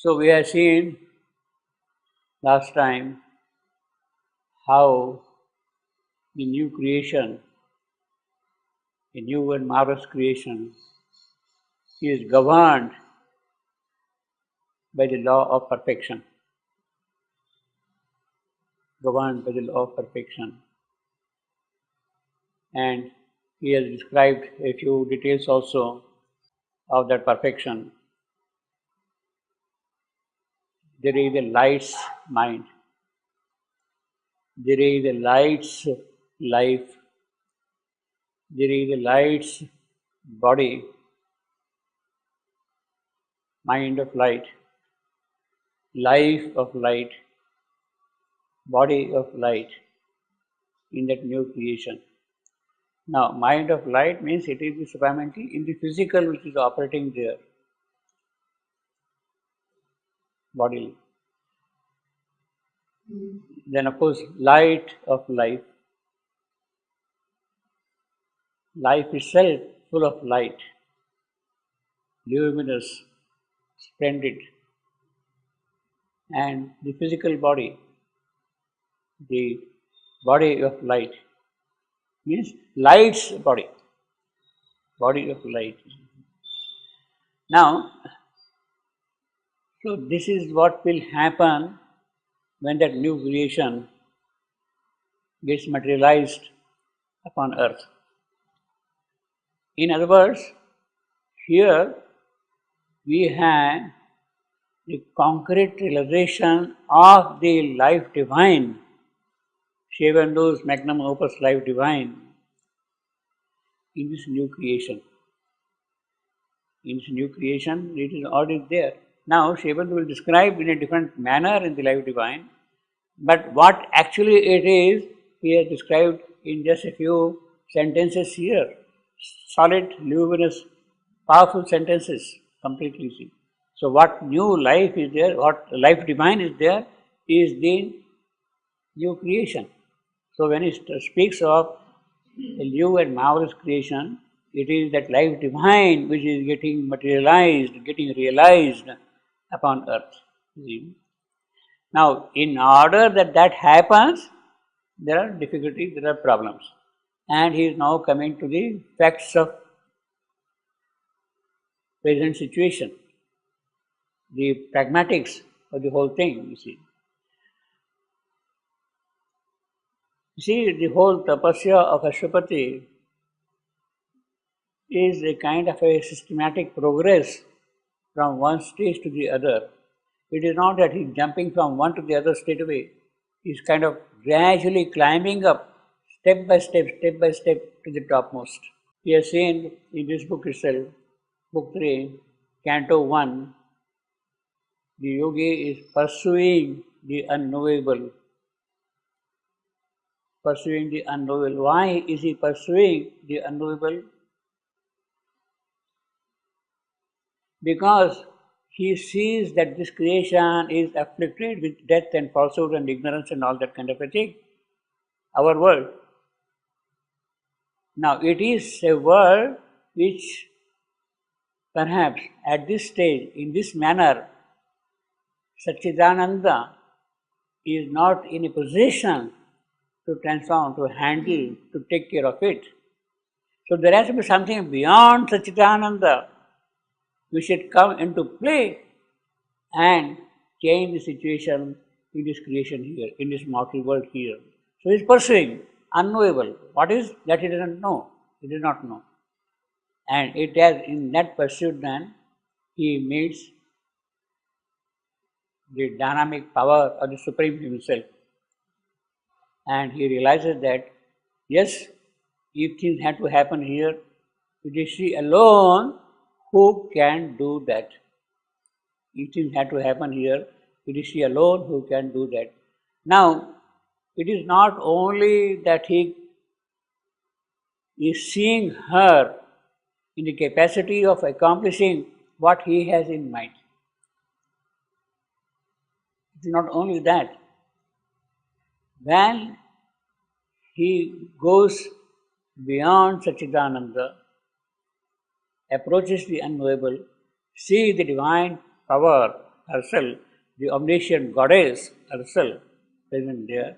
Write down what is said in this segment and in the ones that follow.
So we have seen last time how the new creation, a new and marvelous creation, is governed by the law of perfection. Governed by the law of perfection. And he has described a few details also of that perfection. There is a light's mind. There is a light's life. There is a light's body, mind of light, life of light, body of light in that new creation. Now, mind of light means it is the supremacy in the physical which is operating there, bodily. Then, of course, light of life, life itself full of light, luminous, splendid, and the physical body, the body of light, means light's body, body of light. Now, so this is what will happen when that new creation gets materialized upon earth. In other words, here we have the concrete realization of the life divine, Sri Aurobindo magnum opus life divine, in this new creation. In this new creation, it is already there. Now, Sri Aurobindo will describe in a different manner in the life divine, but what actually it is, he has described in just a few sentences here. Solid, luminous, powerful sentences, completely see. So what new life is there, what life divine is there, is the new creation. So when he speaks of a new and marvelous creation, it is that life divine which is getting materialized, getting realized upon earth. See? Now, in order that that happens, there are difficulties, there are problems. And he is now coming to the facts of present situation, the pragmatics of the whole thing, you see. You see, the whole tapasya of Ashwapati is a kind of a systematic progress from one stage to the other. It is not that he is jumping from one to the other straight away. He is kind of gradually climbing up, step by step to the topmost. We have seen in this book itself, book 3, canto 1, the yogi is pursuing the unknowable. Pursuing the unknowable. Why is he pursuing the unknowable? Because he sees that this creation is afflicted with death and falsehood and ignorance and all that kind of a thing. Our world. Now, it is a world which perhaps at this stage, in this manner, Satchidananda is not in a position to transform, to handle, to take care of it. So there has to be something beyond Satchidananda which should come into play and change the situation in this creation here, in this mortal world here. So he is pursuing unknowable. What is that he doesn't know? He does not know. And it has in that pursuit then he meets the dynamic power of the Supreme himself. And he realizes that yes, if things had to happen here, it is she alone who can do that. If things had to happen here, it is she alone who can do that. Now, it is not only that he is seeing her in the capacity of accomplishing what he has in mind. It is not only that. When he goes beyond Satchidananda, approaches the unknowable, see the divine power herself, the omniscient goddess herself present there,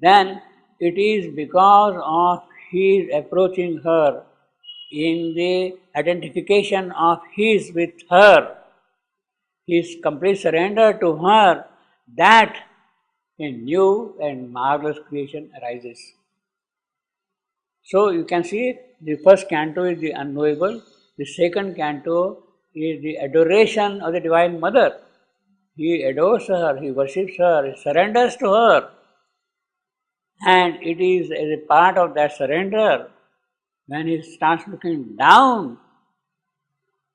then it is because of his approaching her in the identification of his with her, his complete surrender to her, that a new and marvelous creation arises. So you can see the first canto is the unknowable, the second canto is the adoration of the Divine Mother. He adores her, he worships her, he surrenders to her. And it is as a part of that surrender, when he starts looking down,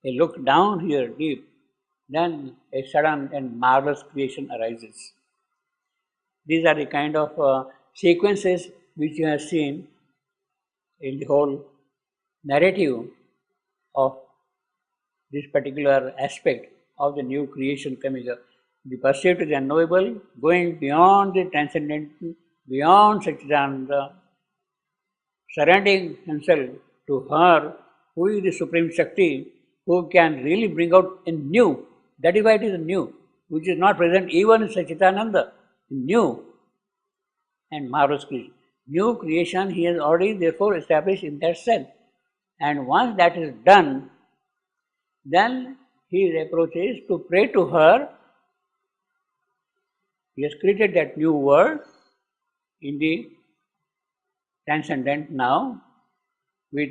he looks down here deep, then a sudden and marvelous creation arises. These are the kind of sequences which you have seen in the whole narrative of this particular aspect of the new creation coming up. The pursuit of the unknowable, going beyond the transcendental, beyond Satchidananda, surrendering himself to her, who is the Supreme Shakti, who can really bring out a new, that is why it is a new, which is not present even in Satchidananda, new and marvelous creation. New creation he has already therefore established in that sense. And once that is done, then his approach is to pray to her. He has created that new world in the transcendent now, with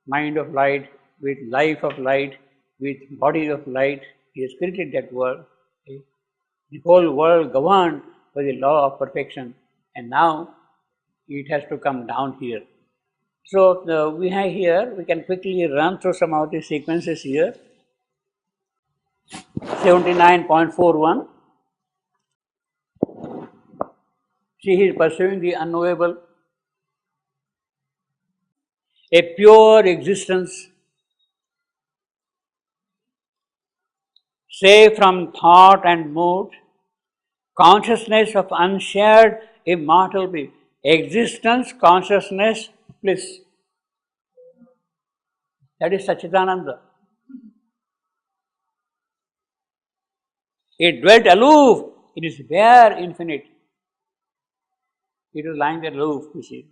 mind of light, with life of light, with body of light. He has created that world. The whole world governed by the law of perfection, and now it has to come down here. So we have here, we can quickly run through some of the sequences here. 79.41. She is pursuing the unknowable, a pure existence, safe from thought and mood, consciousness of unshared immortal bliss. Existence, consciousness, bliss. That is Satchidananda. It dwelt aloof, it is bare infinite. It is lying there aloof, you see.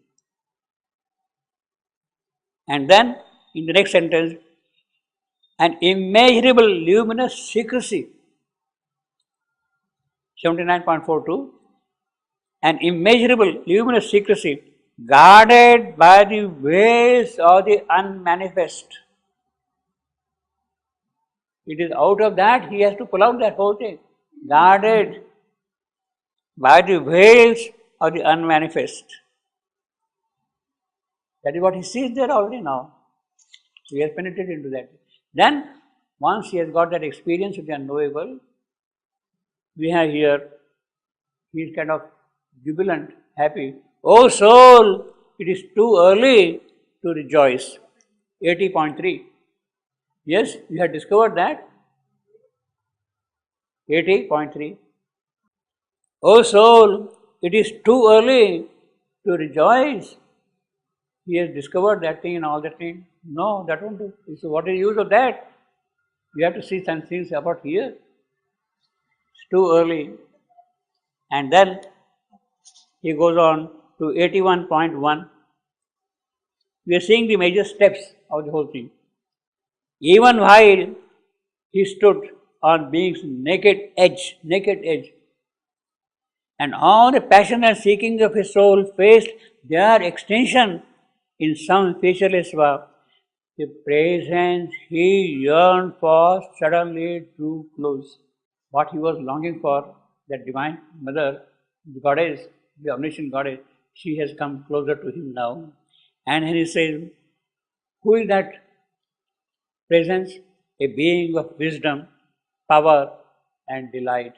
And then, in the next sentence, an immeasurable luminous secrecy. 79.42. An immeasurable luminous secrecy guarded by the veils of the unmanifest. It is out of that he has to pull out that whole thing. Guarded by the veils of the unmanifest. That is what he sees there already now. He has penetrated into that. Then, once he has got that experience of the unknowable, we have here, he is kind of jubilant, happy. Oh soul, it is too early to rejoice. 80.3. Yes, you have discovered that. 80.3. Oh soul, it is too early to rejoice. He has discovered that thing and all that thing. No, that won't do. So what is the use of that? You have to see some things about here. It's too early. And then he goes on to 81.1. We are seeing the major steps of the whole thing. Even while he stood on being's naked edge, and all the passion and seeking of his soul faced their extinction in some featureless vow, the presence he yearned for suddenly drew close. What he was longing for, that Divine Mother, the Goddess, the omniscient Goddess, she has come closer to him now. And he says, who is that presence? A being of wisdom, power and delight.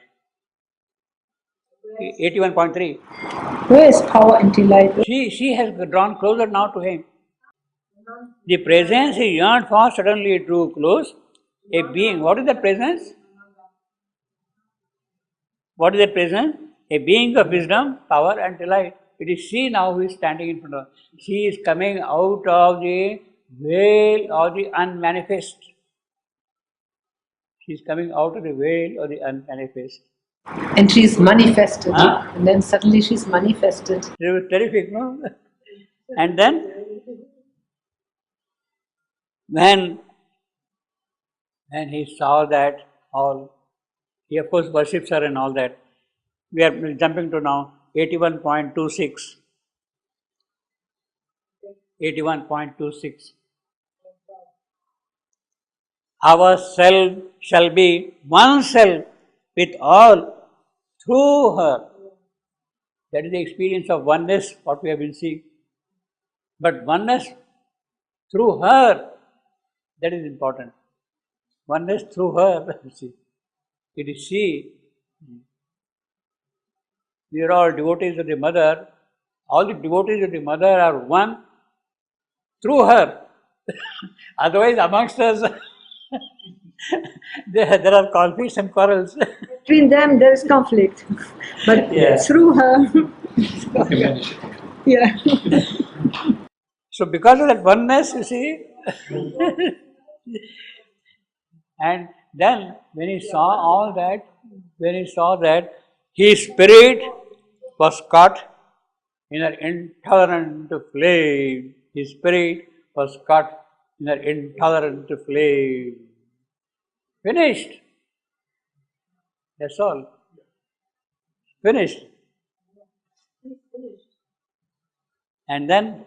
81.3. Where is power and delight? She has drawn closer now to him. The presence he yearned for suddenly drew close. A being. What is that presence? What is that presence? A being of wisdom, power and delight. It is she now who is standing in front of us. She is coming out of the veil of the unmanifest. She's coming out of the veil or the unmanifest. And she's manifested. Huh? And then suddenly she's manifested. It was terrific, no? And then, when he saw that all, he of course worships her and all that. We are jumping to now 81.26. 81.26. Our self shall be one self with all through her. That is the experience of oneness, what we have been seeing. But oneness through her, that is important. Oneness through her, you see. It is she. We are all devotees of the mother. All the devotees of the mother are one through her. Otherwise, amongst us, there are conflicts and quarrels. Between them there is conflict. But Yeah. through her, yeah. So because of that oneness, you see, and then when he saw all that, his spirit was caught in an intolerant flame. His spirit was caught in an intolerant flame. Finished. That's all. Finished. And then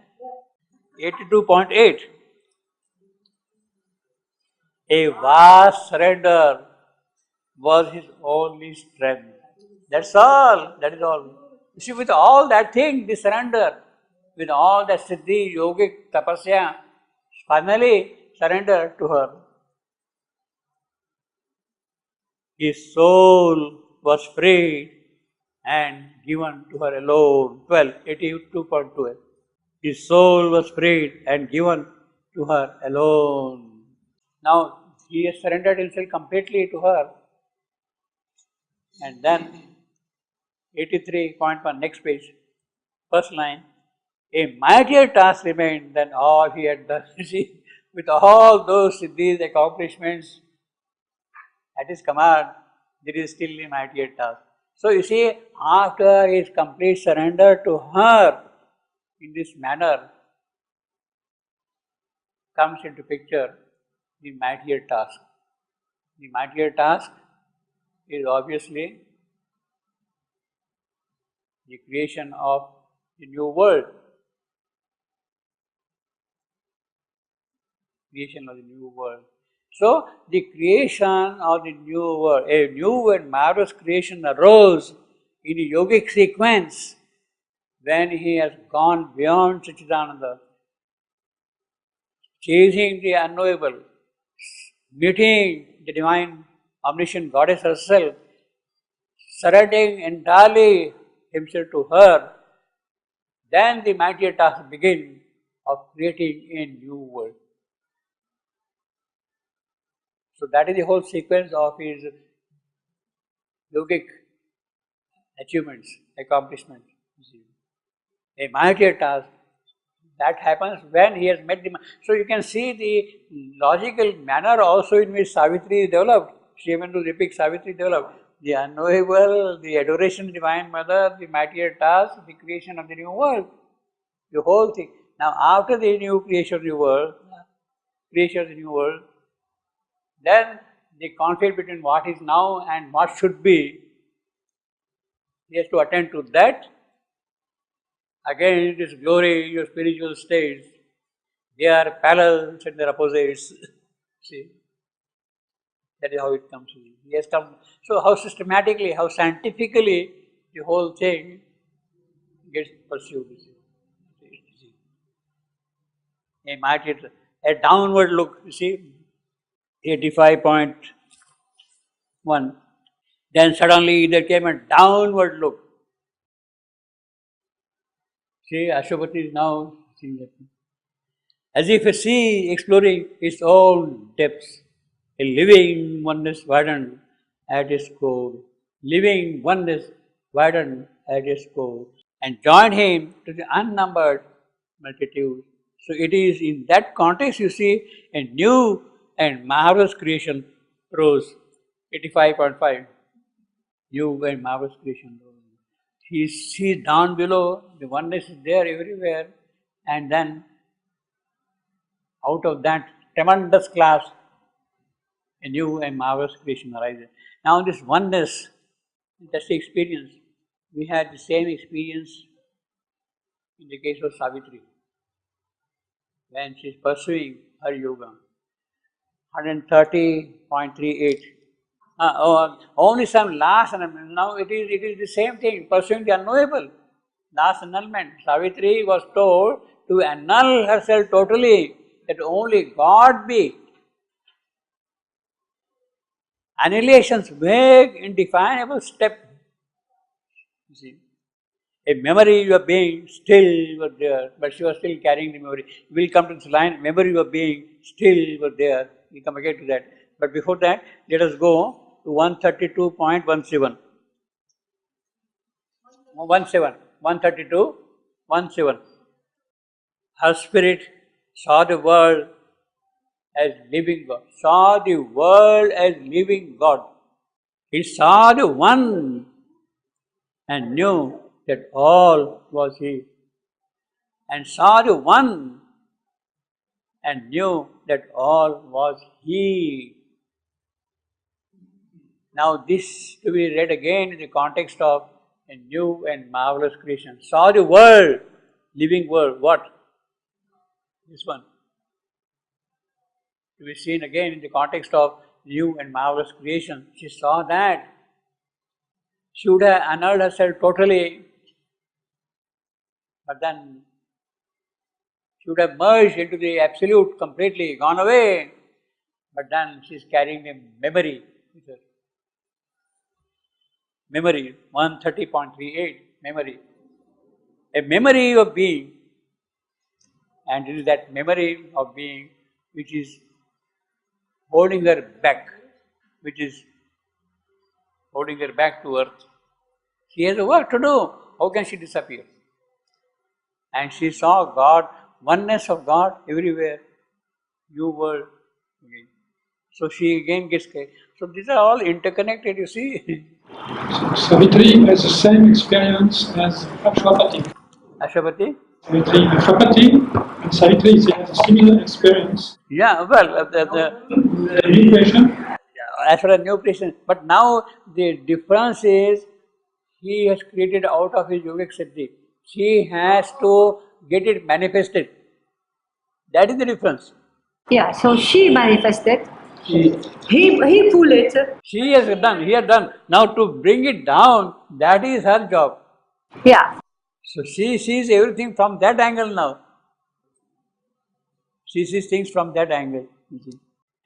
82.8. A vast surrender was his only strength. That's all. That is all. You see, with all that thing, the surrender, with all that siddhi, yogic, tapasya, finally surrender to her. His soul was freed and given to her alone. 82.12. His soul was freed and given to her alone. Now he has surrendered himself completely to her. And then 83.1, next page, first line. A mightier task remained than all he had done. You see, with all these accomplishments at his command, there is still a mightier task. So you see, after his complete surrender to her in this manner, comes into picture the mightier task. The mightier task is obviously the creation of the new world. Creation of the new world. So, the creation of the new world, a new and marvelous creation arose in a yogic sequence when he has gone beyond Satchidananda, chasing the unknowable, meeting the divine omniscient goddess herself, surrendering entirely himself to her, then the mightier task begins of creating a new world. So that is the whole sequence of his yogic achievements, accomplishments. A mightier task that happens when he has met the. So you can see the logical manner also in which Savitri developed. Shivandu's epic Savitri developed. The unknowable, the adoration of the Divine Mother, the mightier task, the creation of the new world. The whole thing. Now after the new creation of the world, then the conflict between what is now and what should be, he has to attend to that. Again, it is glory, your spiritual states. They are parallel and they are opposites. See, that is how it comes. He has come. So, how systematically, how scientifically the whole thing gets pursued. A mighty, a downward look. You see, 85.1. Then suddenly there came a downward look. See, Ashwapati is now seeing that. As if a sea exploring its own depths, a living oneness widened at its core, living oneness widened at its core, and joined him to the unnumbered multitude. So it is in that context you see a new and marvelous creation rose 85.5. You and marvelous creation. She's down below, the oneness is there everywhere, and then out of that tremendous class, a new and marvelous creation arises. Now this oneness, that's the experience. We had the same experience in the case of Savitri, when she is pursuing her yoga. 130.38. Only some last annulment. Now it is the same thing, pursuing the unknowable. Last annulment. Savitri was told to annul herself totally, that only God be. Annihilation's vague, indefinable step. You see, a memory of being still was there, but she was still carrying the memory. We'll come to this line, memory of being still was there. We'll come again to that. But before that, let us go to 132.17. 132.17. Her spirit saw the world as living God. Saw the world as living God. He saw the one and knew that all was He. And saw the one and knew that all was He. Now this to be read again in the context of a new and marvelous creation. Saw the world, living world, what? This one. To be seen again in the context of new and marvelous creation. She saw that. She would have annulled herself totally, but then she would have merged into the absolute completely, gone away. But then she is carrying a memory with her. Memory, 130.38, memory. A memory of being, and it is that memory of being which is holding her back, which is holding her back to earth. She has a work to do. How can she disappear? And she saw God, oneness of God everywhere, new world again. So she again gets scared. So these are all interconnected, you see. Savitri has the same experience as Ashwapati. Ashwapati? Ashwapati and Savitri has a similar experience. Yeah, well, The new creation. as far as new creation, but now the difference is he has created out of his yogic siddhi. She has to get it manifested. That is the difference. Yeah, so she manifested. He He pulled it. She has done, he has done. Now to bring it down, that is her job. Yeah. So she sees everything from that angle now. She sees things from that angle. You see.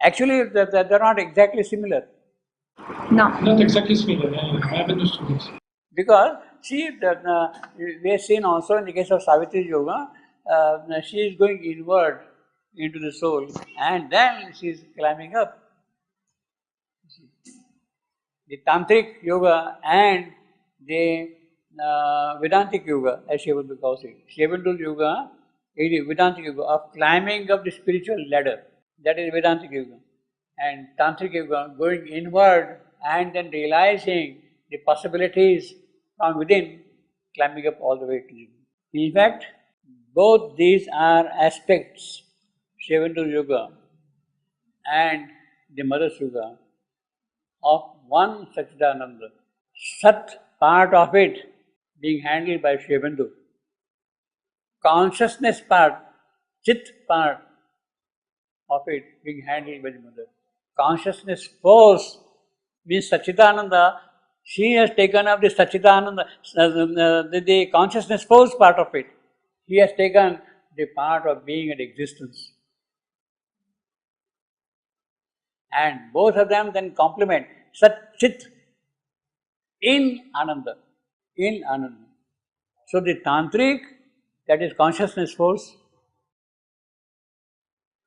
Actually, they're not exactly similar. No. not exactly similar. I have understood it. Because see, we have seen also in the case of Savitri Yoga, she is going inward into the soul and then she is climbing up. The Tantric Yoga and the Vedantic Yoga, as Shivandu calls it. Shivandu Yoga is the Vedantic Yoga of climbing up the spiritual ladder. That is Vedantic Yoga. And Tantric Yoga, going inward and then realizing the possibilities from within, climbing up all the way to you. In fact, both these are aspects, Shivandu Yoga and the Mother's Yoga, of one Satchidananda. Sat part of it being handled by Shivandu. Consciousness part, Chit part of it being handled by the Mother. Consciousness force means Satchidananda. She has taken up the Satchidananda, the consciousness force part of it. He has taken the part of being and existence. And both of them then complement Sat Chit in Ananda. In Ananda. So the Tantric, that is consciousness force,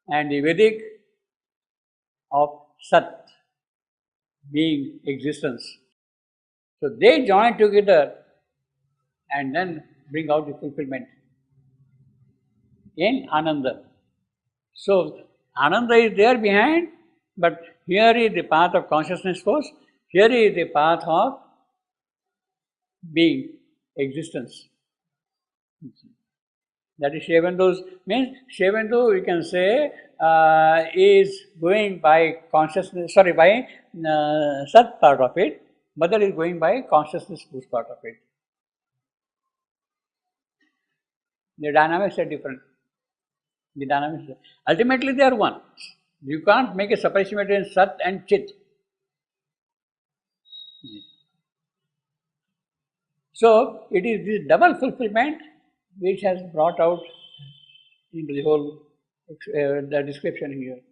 and the Vedic of Sat, being existence. So they join together and then bring out the fulfillment in Ananda. So Ananda is there behind, but here is the path of consciousness force, here is the path of being, existence. That is Shivandu's, means Shivandu, we can say, is going by consciousness, sorry, by Sat part of it, Mother is going by consciousness force part of it. The dynamics are different. The dynamics, ultimately they are one. You can't make a separation between Sat and Chit. So it is this double fulfillment which has brought out into the whole the description here.